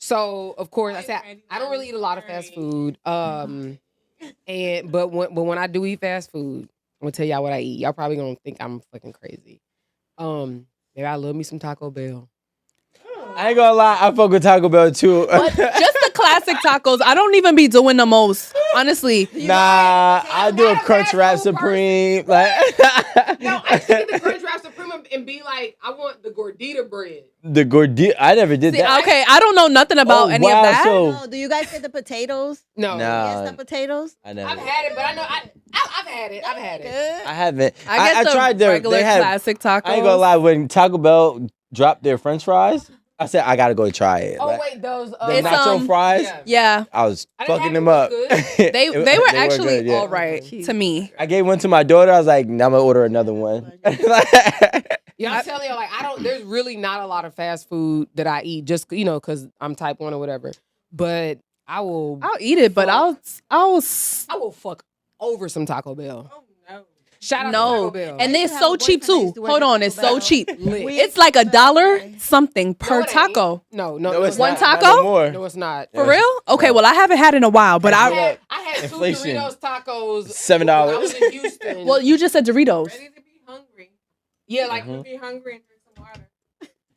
So of course I said I don't really eat a lot of fast food. But when I do eat fast food, I'm gonna tell y'all what I eat. Y'all probably gonna think I'm fucking crazy. Maybe I love me some Taco Bell. I ain't gonna lie, I fuck with Taco Bell too. But just the classic tacos. I don't even be doing the most, honestly. Nah, I do a Crunch Wrap Supreme. Like, No, I used to get the Crunch Wrap Supreme and be like, I want the gordita bread. the gordita. I never did See, that. okay, I don't know nothing about any of that. So Oh, do you guys get the potatoes? No, Yes, the potatoes. I never. I've had it, but I know I've had it. I've had it. I haven't. I get the tried their. regular They had. classic tacos. I ain't gonna lie. When Taco Bell dropped their French fries, I said I gotta go try it. Oh Like, wait, those the It's, nacho fries. yeah. Yeah, I was I didn't fucking have them up. it. Was good. they were actually good, yeah. all right to me. I gave one to my daughter. I was like, I'm gonna order another one. Yeah, I'm telling you, like I don't. There's really not a lot of fast food that I eat, just because I'm type 1 or whatever. But I'll eat it, but I'll I will fuck over some Taco Bell. Oh no. Shout out to no, Taco Bell. and I used it's to so have a cheap boyfriend that too. used to work Hold at on, Taco it's so Bell. cheap. Lit. It's like $1 something per No, it ain't. taco. No, it's One not. taco? Not no more. No, it's not. For real? Okay, well I haven't had it in a while, but I I had, I had two Inflation. Doritos tacos. $7. when I was in Houston. well you just said Doritos. Ready to be hungry. yeah, like Be hungry and drink some water.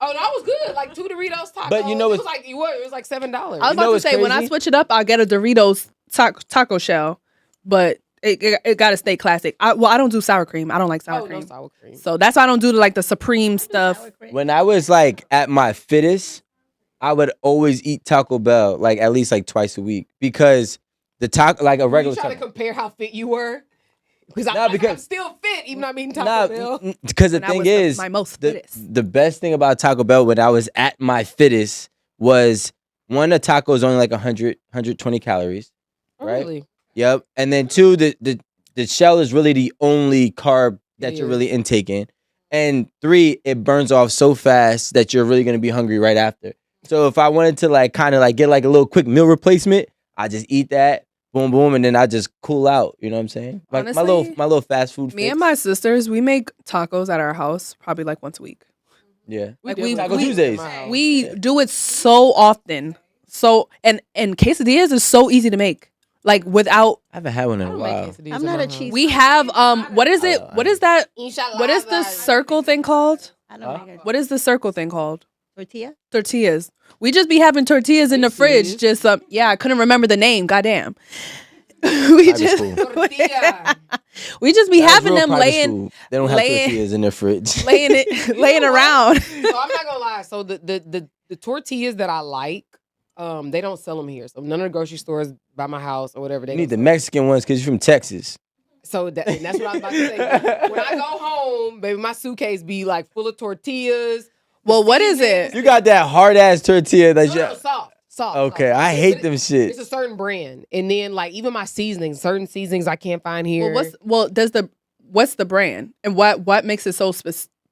oh, that was good. Like two Doritos tacos. But you know it it's- was like it was like $7. I was know about to what's say when I crazy? switch it up, I'll get a Doritos taco shell, but it got to stay classic. I don't do sour cream. I don't like sour oh cream. no sour cream. So that's why I don't do like the Supreme stuff. When I was like at my fittest, I would always eat Taco Bell like at least like twice a week because the taco like a Were regular you trying to taco. compare how fit you were? Because Nah, I'm because- still fit, even though I'm eating Taco Bell. Because the When I thing was is, my most the, fittest. the best thing about Taco Bell when I was at my fittest was one, a taco is only like 120 calories. Oh, right? Really? Yep. And then two, the shell is really the only carb that you're Yeah. really intaking. And three, it burns off so fast that you're really gonna be hungry right after. So if I wanted to like kind of like get like a little quick meal replacement, I just eat that, boom, boom, and then I just cool out. You know what I'm saying? Like Honestly, my little fast food. Me fix. and my sisters, we make tacos at our house probably like once a week. Yeah. Like do we- it Taco we- Tuesdays. We do it so often. So and quesadillas is so easy to make. Like without I haven't had one in I a don't make while. quesadillas I'm in not my a house. cheese. we have what is it? What is that? Inshallah. What is the circle thing called? I don't make a What is the circle thing called? tortilla. Tortillas. We just be having tortillas in Are the you fridge. serious? Just yeah, I couldn't remember the name. Goddamn. we Private just school. Tortilla. we just be That's having real them private laying school. They don't have laying- tortillas in their fridge. laying it laying know what? around. So I'm not gonna lie. So the tortillas that I like, they don't sell them here. So none of the grocery stores by my house or whatever. They You need the don't Mexican ones because you're from Texas. sell. And that's what I was about to say. When I go home, baby, my suitcase be like full of tortillas. Well, what is it? You got that hard ass tortilla that No, you. no, soft. Okay, soft. I But hate them shit. It's a certain brand, and then like even my seasonings, certain seasonings I can't find here. What's the brand and what makes it so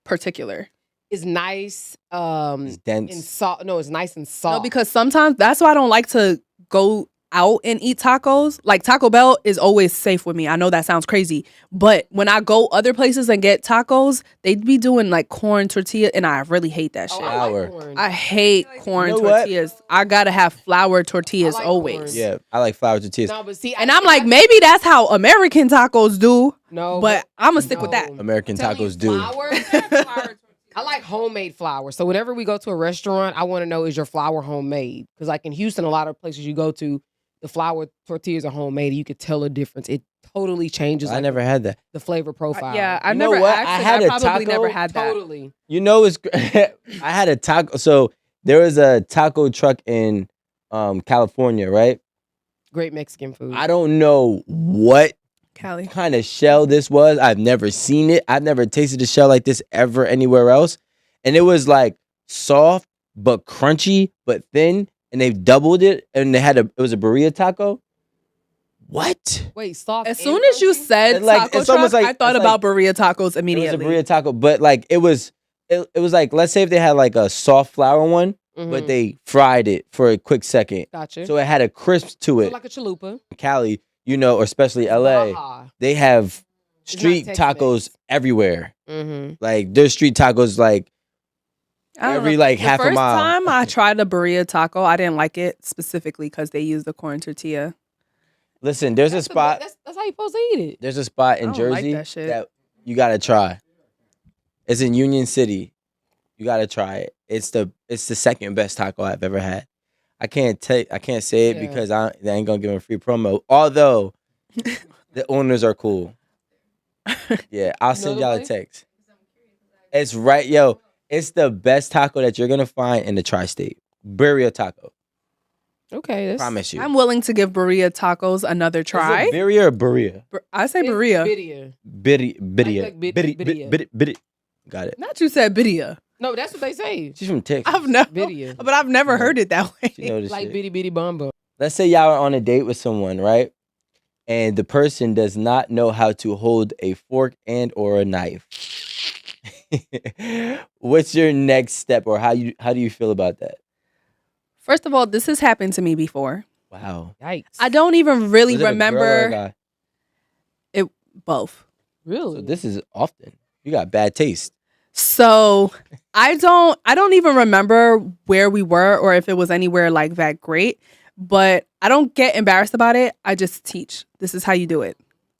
particular? It's nice, It's and dense. soft. No, it's nice and soft. No, because sometimes that's why I don't like to go out and eat tacos. Like Taco Bell is always safe with me. I know that sounds crazy, but when I go other places and get tacos, they'd be doing like corn tortilla, and I really hate that shit. I like Flour. corn. I hate corn You know what? tortillas. I gotta have flour tortillas I like always. corn. Yeah, I like flour tortillas. No, but see, And I'm like, maybe that's how American tacos do, no, but I'm gonna stick with no. that. American Telling you, tacos do. flour. I like homemade flour. So whenever we go to a restaurant, I want to know, is your flour homemade? Because like in Houston, a lot of places you go to, the flour tortillas are homemade. You could tell a difference. It totally changes. I like, never had that. the flavor profile. Yeah, I You know never what? asked. I I had a probably taco. never had that. Totally. You know, it's. I had a taco. So there was a taco truck in California, right? Great Mexican food. I don't know what Cali. kind of shell this was. I've never seen it. I've never tasted a shell like this ever anywhere else. And it was like soft but crunchy but thin, and they've doubled it. And they had it was a burrito taco. What? Wait, soft. As and soon as you crunchy? said It's like- taco it's almost truck, like- I thought it's about burrito tacos It immediately. was a burrito taco, but like it was like, let's say if they had like a soft flour one, but Mhm. they fried it for a quick second. Gotcha. So it had a crisp to So it. like a chalupa. Cali, or especially LA, Baja. they have It's not street Tex-Mex. tacos everywhere. Mm-hmm. Like there's street tacos like I don't every know. like The half a first mile. time I tried a burrito taco, I didn't like it specifically because they used the corn tortilla. Listen, there's a That's the spot. that's how you supposed to eat it. There's a spot in I don't like Jersey that shit. that you gotta try. It's in Union City. You gotta try it. It's the second best taco I've ever had. I can't say it Yeah. because they ain't gonna give a free promo. Although the owners are cool. Yeah, I'll send the y'all a place? text. It's right, yo. It's the best taco that you're gonna find in the tri-state. Birria taco. Okay, that's Promise you. I'm willing to give burrito tacos another try. Is it birria or burria? I say it's burrito. Bidia. Birria. Like bid- Birria. birria. Birria. Got it. Not you said burrito. No, that's what they say. She's from Texas. I've never, Bidia. but I've never Yeah. heard it that She way. know this Like shit. bitty bitty bumbo. Let's say y'all are on a date with someone, right? And the person does not know how to hold a fork and or a knife. What's your next step, or how do you feel about that? First of all, this has happened to me before. Wow. Yikes. I don't even really Was it a girl or a remember guy? both. really. So this is often. You got bad taste. So I don't even remember where we were or if it was anywhere like that great, but I don't get embarrassed about it. I just teach. This is how you do it.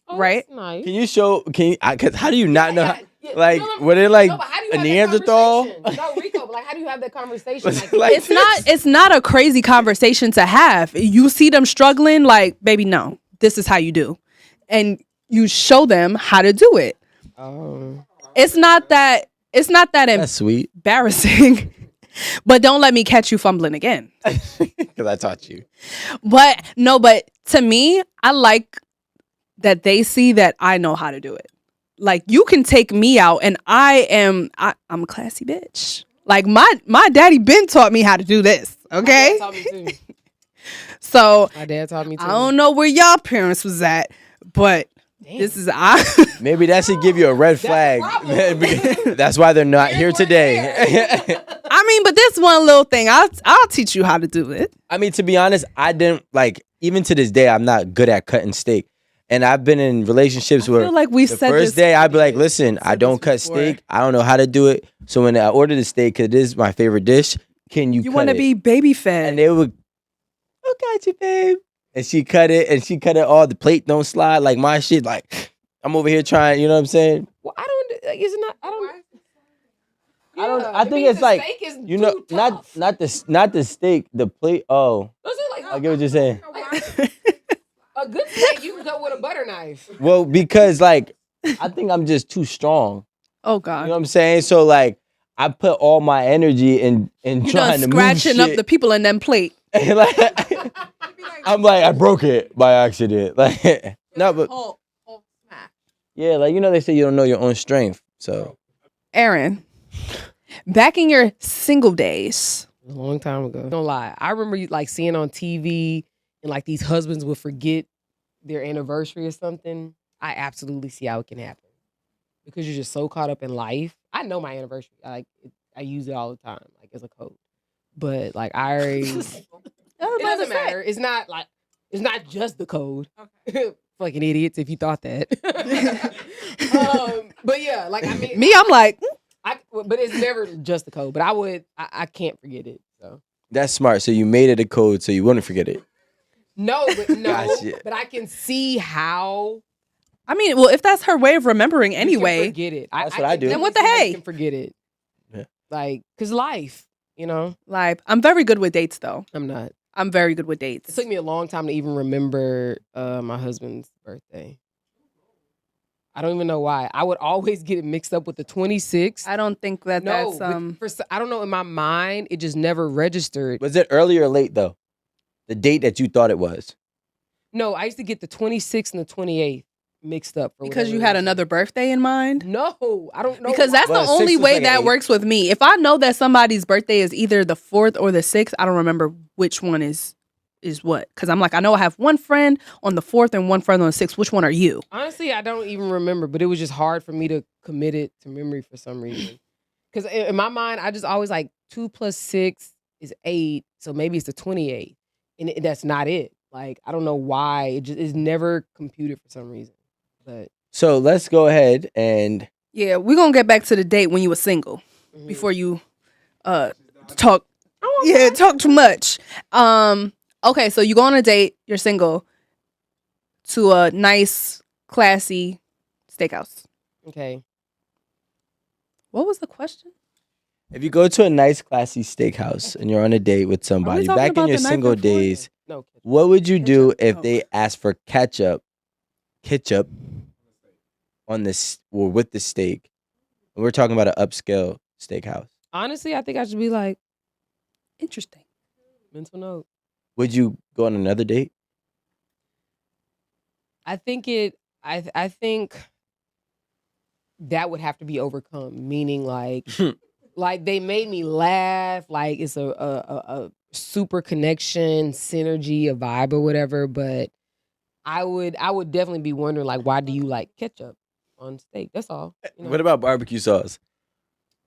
Oh, right? that's nice. Can you show? Cause how do you not know? Yeah, Like, no, were they like no, but how do you a have that Neanderthal? conversation? No, Rico, but like, how do you have that conversation? Like, Like It's not a crazy conversation to have. You see them struggling, like, baby, no, this is how you do. And you show them how to do it. oh, It's not that That's sweet. embarrassing. But don't let me catch you fumbling again. Because I taught you. But to me, I like that they see that I know how to do it. Like, you can take me out and I'm a classy bitch. Like, my daddy Ben taught me how to do this. Okay. My dad taught me too. So My dad taught me too. I don't know where y'all parents was at, but Damn. this is Maybe that should give you a red flag. problem. That's why they're not here today. I mean, but this one little thing, I'll teach you how to do it. I mean, to be honest, I didn't like, even to this day, I'm not good at cutting steak. And I've been in relationships I where feel like we the said first this. day I'd be like, listen, I said don't cut this before. steak. I don't know how to do it. So when I order the steak, because it is my favorite dish, can you You cut want to it? be baby fed. And they would, oh, got you, babe. And she cut it all. The plate don't slide like my shit. Like, I'm over here trying, you know what I'm saying? Well, I don't. Like, it's not. I don't. I think means it's the like, steak is you know, too tough. not the steak, the plate. Oh, Those are like I get what you're saying. a good steak. You can cut with a butter knife. Well, because like, I think I'm just too strong. Oh You God. know what I'm saying? So like, I put all my energy in You trying done to scratching move up shit. the people in them plate. And, like, I'm like, I broke it by accident. Like, no, but yeah, like, you know, they say you don't know your own strength. So Aaron, back in your single days, A long time ago. Don't lie. I remember like seeing on TV and like these husbands would forget their anniversary or something. I absolutely see how it can happen because you're just so caught up in life. I know my anniversary. I use it all the time, like as a code. But like I already, it doesn't matter. It's not just the code. Fucking idiots if you thought that. But yeah, like I mean, me, I'm like, but it's never just the code. But I can't forget it. So that's smart. So you made it a code so you wouldn't forget it. no, Gotcha. but I can see how I mean, well, if that's her way of remembering you can anyway, forget it. That's what I do. Then what the definitely see how hey? you can forget it. Yeah. Like, cause life, you know, like, I'm very good with dates, though. I'm not. I'm very good with It dates. took me a long time to even remember my husband's birthday. I don't even know why. I would always get it mixed up with the 26th. I don't think that No, that's I don't know. In my mind, it just never registered. Was it early or late though? The date that you thought it was. No, I used to get the 26th and the 28th mixed up. For because whatever you had reason. another birthday in mind. No, I don't know. Because that's Well, the only 6 was way like that 8. works with me. If I know that somebody's birthday is either the 4th or the 6th, I don't remember which one is what. Because I'm like, I know I have one friend on the 4th and one friend on the 6th. Which one are you? Honestly, I don't even remember, but it was just hard for me to commit it to memory for some reason. Because in my mind, I just always like 2 + 6 is 8, so maybe it's the 28th, and that's not it. Like I don't know why it just is never computed for some reason. But So let's go ahead and Yeah, we're going to get back to the date when you were single mhm. before you talk talk too much. Okay, so you go on a date, you're single, to a nice, classy steakhouse. Okay. What was the question? If you go to a nice, classy steakhouse and you're on a date with somebody, talking back in about your the night single before? days, No. what would you do Ketchup? if Oh. they asked for ketchup on this or with the steak? And we're talking about an upscale steakhouse. Honestly, I think I should be like, Interesting. mental note. Would you go on another date? I think I think that would have to be overcome. Meaning, like, like they made me laugh. Like it's a super connection, synergy, a vibe or whatever. But I would definitely be wondering, like, why do you like ketchup on steak? That's all. You know? What about barbecue sauce?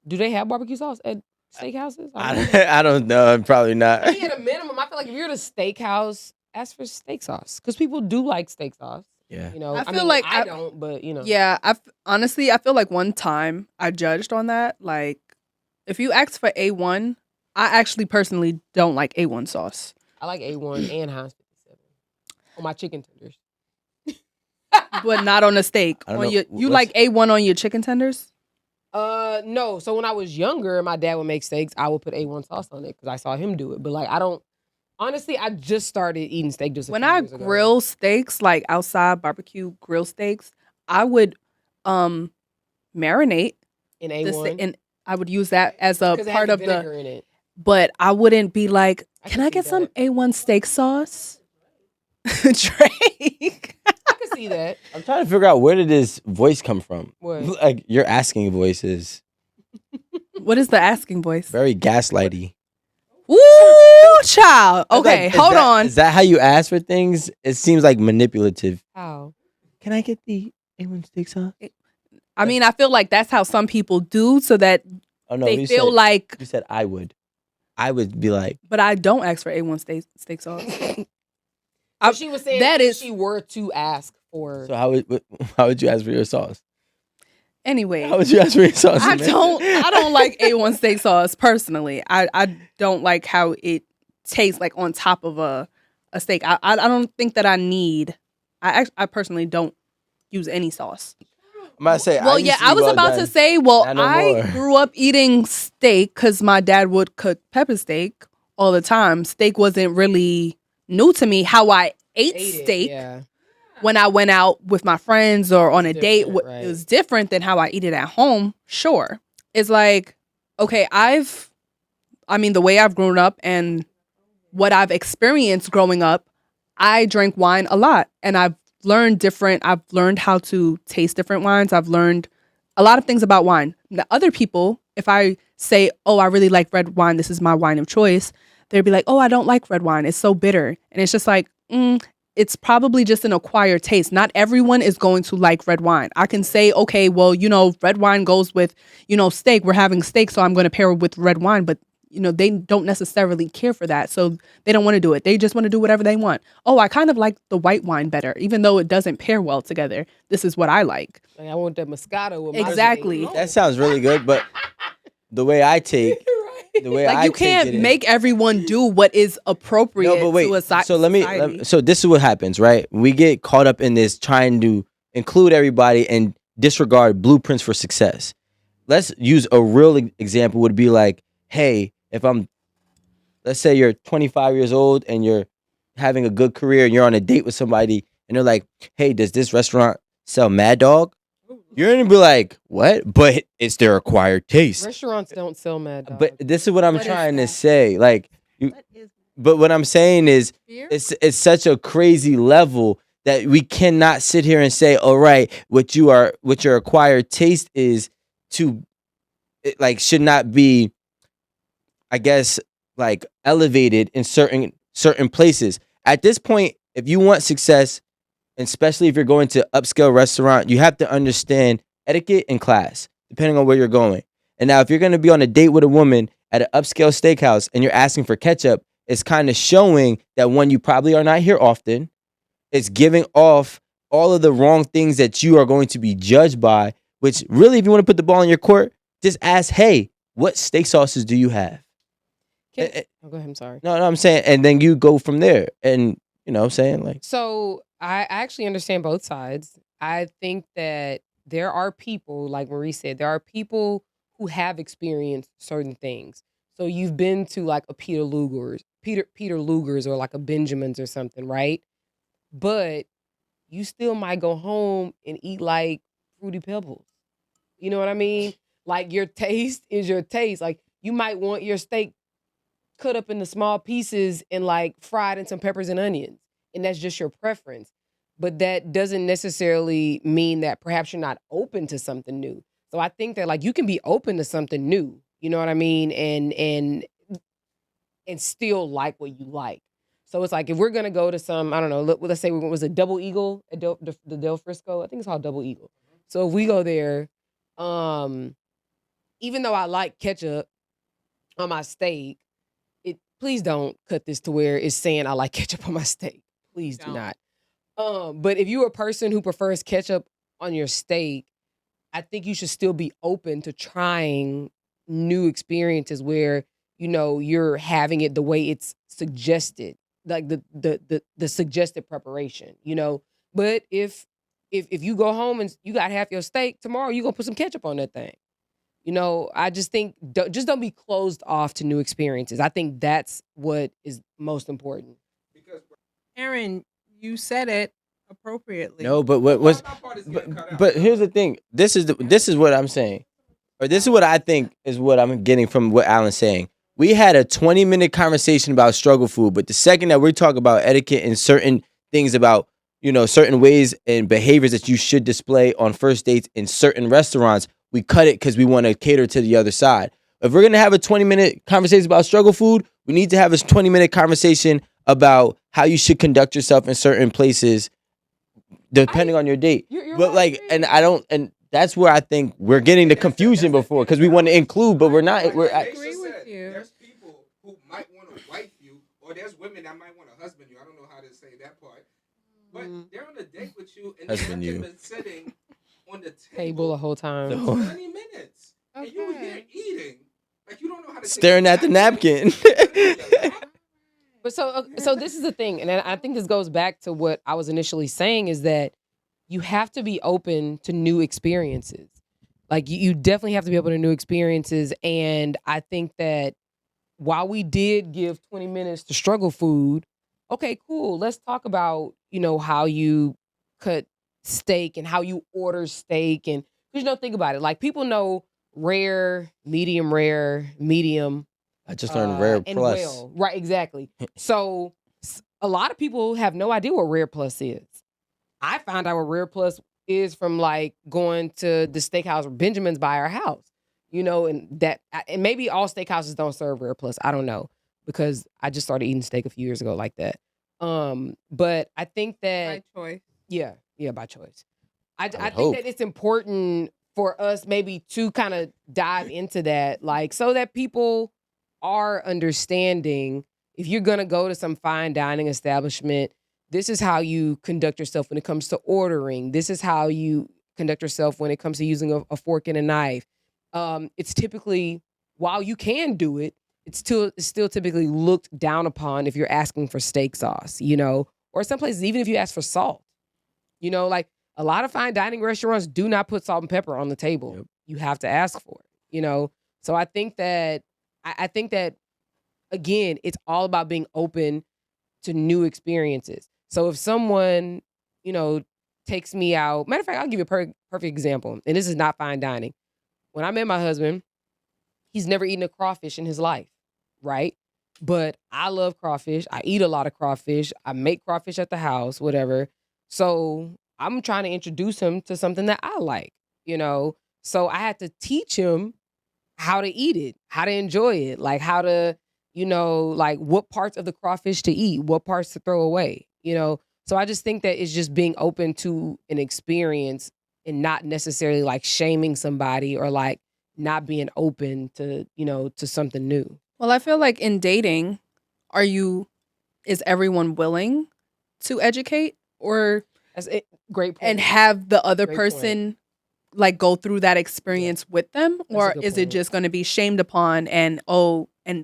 Do they have barbecue sauce at steakhouses? I don't know. Probably not. I mean, at a minimum, I feel like if you're at a steakhouse, ask for steak sauce because people do like steak sauce. Yeah. You know, I feel mean, like I I- don't, but you know, Yeah, honestly, I feel like one time I judged on that. Like, if you ask for A1, I actually personally don't like A1 sauce. I like A1 and Heinz 57 on my chicken tenders. But not on a steak. I don't On know. you like A1 on your chicken tenders? No. So when I was younger, and my dad would make steaks, I would put A1 sauce on it because I saw him do it. But like, I don't. Honestly, I just started eating steak just a When few I years ago. grill steaks, like outside barbecue grill steaks, I would marinate in the A1 and I would use that as a 'cause it has part of vinegar the. in it. But I wouldn't be like, I can can I see get some that. A1 steak sauce? Drake. I can see that. I'm trying to figure out where did this voice come from. What? Like your asking voice is What is the asking voice? very gaslighty. Woo, child. Okay, Like, hold on. Is that how you ask for things? It seems like manipulative. How? Can I get the A1 steak sauce? I mean, I feel like that's how some people do, so that Oh no, they you feel said, like. you said I would. I would be like, But I don't ask for A1 steak sauce. So she was saying that if is- she were to ask for. so how would you ask for your sauce? Anyway, How would you ask for your sauce? I man? don't like A1 steak sauce personally. I don't like how it tastes like on top of a steak. I don't think that I need. I personally don't use any sauce. I'm about to say. Well, used to I be was well about done. to say, well, Not no I more. grew up eating steak because my dad would cook pepper steak all the time. Steak wasn't really new to me. How I ate Ate it, steak yeah. when I went out with my friends or on a It's date, different, right. it was different than how I eat it at home. Sure. It's like, okay, the way I've grown up and what I've experienced growing up, I drank wine a lot and I've learned how to taste different wines. I've learned a lot of things about wine. Now, other people, if I say, oh, I really like red wine, this is my wine of choice, they'd be like, oh, I don't like red wine. It's so bitter. And it's just like, it's probably just an acquired taste. Not everyone is going to like red wine. I can say, okay, well, red wine goes with, steak. We're having steak, so I'm going to pair it with red wine. But, they don't necessarily care for that. So they don't want to do it. They just want to do whatever they want. Oh, I kind of like the white wine better, even though it doesn't pair well together. This is what I like. Like, I want that Moscato with my Exactly. steak. That sounds really good, but the way I take, the way Like, I you take can't it is- make everyone do what is appropriate No, but wait. to a So let me. society. So this is what happens, right? We get caught up in this trying to include everybody and disregard blueprints for success. Let's use a real example. Would be like, hey, let's say you're 25 years old and you're having a good career and you're on a date with somebody and they're like, hey, does this restaurant sell Mad Dog? You're gonna be like, what? But it's their acquired taste. Restaurants don't sell Mad Dog. But this is what I'm What is trying to that? say. Like, What is but what I'm saying is, Fear? it's such a crazy level that we cannot sit here and say, all right, what your acquired taste is should not be, I guess, like elevated in certain places. At this point, if you want success, and especially if you're going to upscale restaurant, you have to understand etiquette and class, depending on where you're going. And now, if you're going to be on a date with a woman at an upscale steakhouse and you're asking for ketchup, it's kind of showing that, one, you probably are not here often. It's giving off all of the wrong things that you are going to be judged by, which really, if you want to put the ball in your court, just ask, hey, what steak sauces do you have? Oh, go ahead. I'm sorry. No, I'm saying, and then you go from there, and you know what I'm saying, like, So I actually understand both sides. I think that there are people, like Marie said, there are people who have experienced certain things. So you've been to like a Peter Luger's or like a Benjamin's or something, right? But you still might go home and eat like Fruity Pebbles. You know what I mean? Like your taste is your taste. Like you might want your steak cut up into small pieces and like fried in some peppers and onions. And that's just your preference. But that doesn't necessarily mean that perhaps you're not open to something new. So I think that like you can be open to something new, you know what I mean? And still like what you like. So it's like if we're gonna go to some, I don't know, let's say was a Double Eagle at the Del Frisco. I think it's called Double Eagle. So if we go there, even though I like ketchup on my steak, please don't cut this to where it's saying I like ketchup on my steak. Please do not. But if you're a person who prefers ketchup on your steak, I think you should still be open to trying new experiences where, you know, you're having it the way it's suggested, like the suggested preparation, you know. But if you go home and you got half your steak, tomorrow you're gonna put some ketchup on that thing. You know, I just think just don't be closed off to new experiences. I think that's what is most important. Aaron, you said it appropriately. no, but what was, but here's the thing. This is what I'm saying, or this is what I think is what I'm getting from what Alan's saying. We had a 20-minute conversation about struggle food, but the second that we talk about etiquette and certain things about, you know, certain ways and behaviors that you should display on first dates in certain restaurants, we cut it because we want to cater to the other side. If we're going to have a 20-minute conversation about struggle food, we need to have a 20-minute conversation about how you should conduct yourself in certain places depending on your date. You're But right, like, and that's where I think we're getting the confusion before, because we want to include, but we're not. I agree with you. There's people who might want to wife you, or there's women that might want to husband you. I don't know how to say that part. But they're on a date with you, and Husband they've you. been sitting on the table table the whole time. No. 20 minutes. And you were here Okay. eating. Like, you don't know how to take Staring a at the napkin. napkin. But so this is the thing, and I think this goes back to what I was initially saying, is that you have to be open to new experiences. Like you definitely have to be open to new experiences, and I think that while we did give 20 minutes to struggle food, okay, cool. Let's talk about, you know, how you cut steak and how you order steak, and because, you know, think about it. Like people know rare, medium, I just learned rare and plus. well. Right, exactly. So a lot of people have no idea what Rare Plus is. I found out what Rare Plus is from like going to the steakhouse or Benjamin's by our house, you know, and maybe all steakhouses don't serve Rare Plus. I don't know, because I just started eating steak a few years ago like that. But I think that By choice. yeah, by choice. I think hope. that it's important for us maybe to kind of dive into that, like, so that people are understanding if you're gonna go to some fine dining establishment, this is how you conduct yourself when it comes to ordering. This is how you conduct yourself when it comes to using a fork and a knife. It's typically, while you can do it, it's still typically looked down upon if you're asking for steak sauce, you know, or some places even if you ask for salt. You know, like a lot of fine dining restaurants do not put salt and pepper on the table. Yep. You have to ask for it, you know. So I think that again, it's all about being open to new experiences. So if someone, you know, takes me out, matter of fact, I'll give you a perfect example, and this is not fine dining. When I met my husband, he's never eaten a crawfish in his life, right? But I love crawfish. I eat a lot of crawfish. I make crawfish at the house, whatever. So I'm trying to introduce him to something that I like, you know? So I had to teach him how to eat it, how to enjoy it, like how to, you know, like what parts of the crawfish to eat, what parts to throw away, you know? So I just think that it's just being open to an experience and not necessarily like shaming somebody or like not being open to, you know, to something new. Well, I feel like in dating, is everyone willing to educate or That's it. Great point. and have the other Great person like go through that experience with them, a or good is it point. just going to be shamed upon and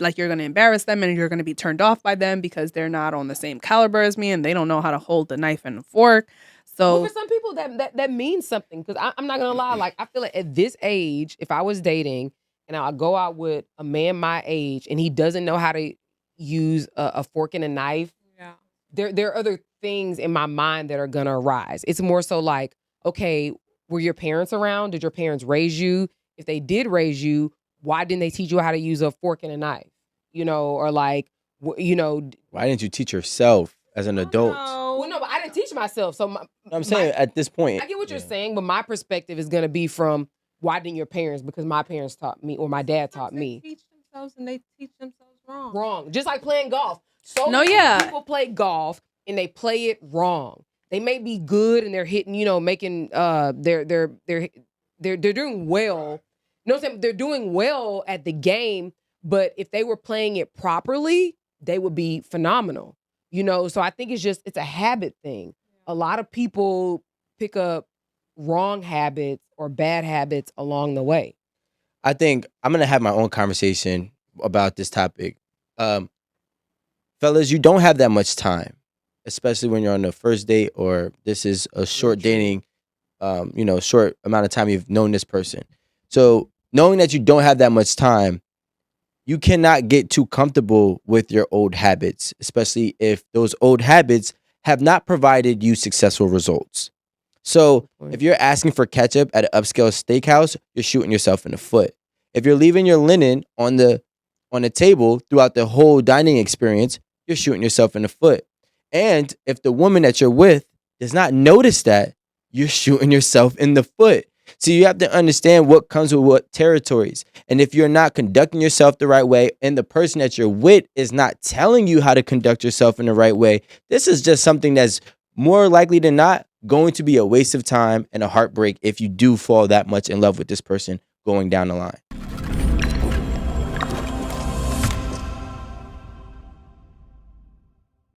like you're going to embarrass them and you're going to be turned off by them because they're not on the same caliber as me and they don't know how to hold the knife and the fork. Well, So for some people that means something, because I'm not gonna lie, like I feel like at this age, if I was dating and I go out with a man my age and he doesn't know how to use a fork and a knife, Yeah. there are other things in my mind that are gonna arise. It's more so like, okay, were your parents around? Did your parents raise you? If they did raise you, why didn't they teach you how to use a fork and a knife? You know, or like, Why didn't you teach yourself as an adult? well, no, but I didn't teach myself. So I'm saying at this point. I get what you're yeah. saying, but my perspective is gonna be from why didn't your parents? Because my parents taught me, or my dad taught They me teach themselves and they teach themselves wrong. wrong. Just like playing golf. So No, many yeah. people play golf and they play it wrong. They may be good and they're hitting, making they're doing well. You know what I'm saying? They're doing well at the game, but if they were playing it properly, they would be phenomenal. So I think it's a habit thing. A lot of people pick up wrong habits or bad habits along the way. I think I'm gonna have my own conversation about this topic. Fellas, you don't have that much time, especially when you're on the first date or this is a short dating, short amount of time you've known this person. So knowing that you don't have that much time, you cannot get too comfortable with your old habits, especially if those old habits have not provided you successful results. So if you're asking for ketchup at an upscale steakhouse, you're shooting yourself in the foot. If you're leaving your linen on the table throughout the whole dining experience, you're shooting yourself in the foot. And if the woman that you're with does not notice that, you're shooting yourself in the foot. So you have to understand what comes with what territories. And if you're not conducting yourself the right way and the person that you're with is not telling you how to conduct yourself in the right way, this is just something that's more likely than not going to be a waste of time and a heartbreak if you do fall that much in love with this person going down the line.